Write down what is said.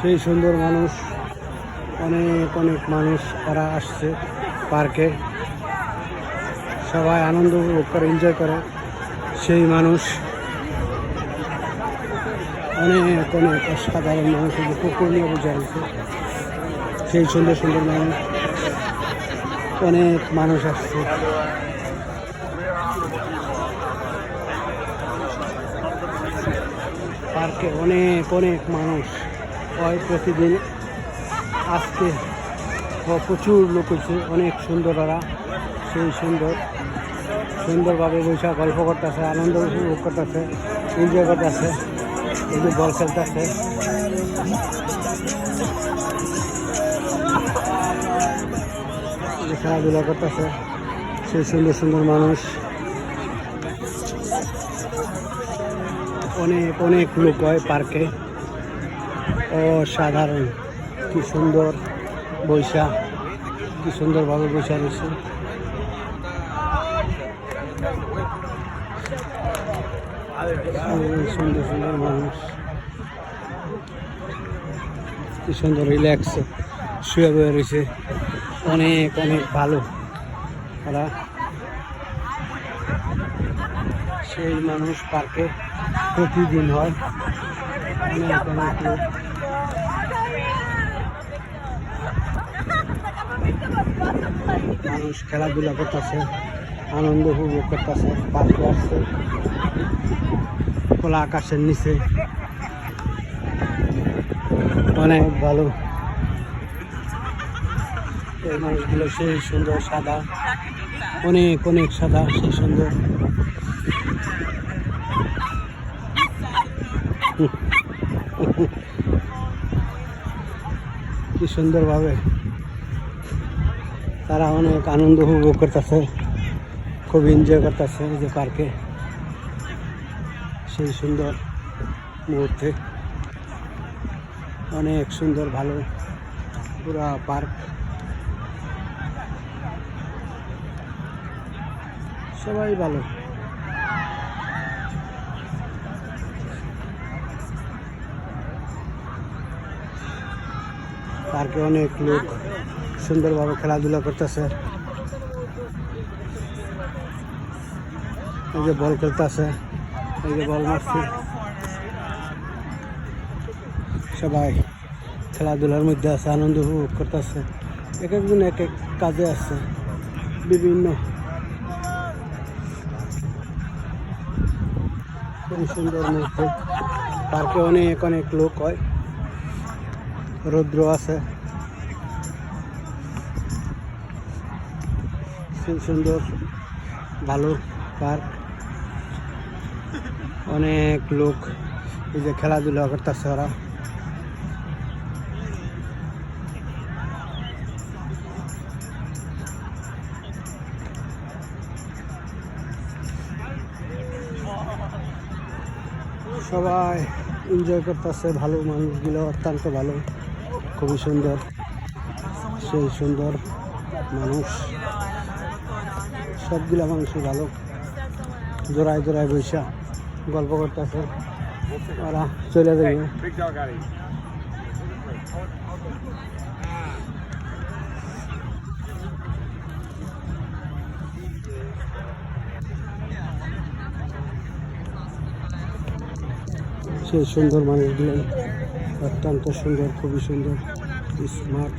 সেই সুন্দর মানুষ, অনেক অনেক মানুষ তারা আসছে পার্কে, সবাই আনন্দ উপভোগ করে, এনজয় করে। সেই মানুষ অনেক অনেক সাধারণ মানুষ পুকুর নিয়ে বসে আছে, সেই সুন্দর সুন্দর মানুষ, অনেক মানুষ আসছে। পার্কে অনেক অনেক মানুষ হয় প্রতিদিন। আজকে প্রচুর লোক হয়েছে, অনেক সুন্দর ওরা, সেই সুন্দরভাবে বৈশা গল্প করতেছে, আনন্দ উপভোগ করতেছে, এনজয় করতেছে, এই যে বল খেলতেছে। খেলাধুলা করতেছে সেই সুন্দর সুন্দর মানুষ, অনেক অনেক লোক হয় পার্কে। অসাধারণ, কি সুন্দর বৈশা, কি সুন্দরভাবে বৈশা রয়েছে। সুন্দর সুন্দর মানুষ, কি সুন্দর রিল্যাক্স শুয়ে বয়ে রয়েছে, অনেক অনেক ভালো ওরা। সেই মানুষ পার্কে প্রতিদিন হয়, অনেক অনেক লোক। মানুষ খেলাধুলা করতেছে, আনন্দ উপভোগ করতেছে, পার্কে আসছে খোলা আকাশের নিচে, অনেক ভালো। এই মানুষগুলো সেই সুন্দর সাদা, অনেক অনেক সাদা, সেই সুন্দর। কি সুন্দরভাবে তারা অনেক আনন্দ উপভোগ করতেছে, খুব এনজয় করতেছে এই যে পার্কে, সেই সুন্দর মুহূর্তে। অনেক সুন্দর, ভালো পুরা পার্ক, সবাই ভালো। পার্কে অনেক লোক সুন্দরভাবে খেলাধুলা করতেছে, এই যে বল খেলতেছে, এই যে বল মারছে, সবাই খেলাধুলার মধ্যে আছে, আনন্দ উপভোগ করতেছে। এক একজন এক এক কাজে আছে, বিভিন্ন খুবই সুন্দর মুহূর্ত। পার্কে অনেক অনেক লোক হয়, রৌদ্র আছে, খুব সুন্দর ভালো পার্ক, অনেক লোক এই যে খেলাধুলা করতেছে ওরা। সবাই এনজয় করতেছে, ভালো মানুষগুলো অত্যন্ত ভালো, খুবই সুন্দর, সেই সুন্দর মানুষ, সবগুলা মানুষই ভালো, জোড়ায় জোড়ায় বৈশা গল্প করতেছে, ওরা চলে যাবে। সেই সুন্দর মানুষগুলো অত্যন্ত সুন্দর, খুবই সুন্দর, স্মার্ট।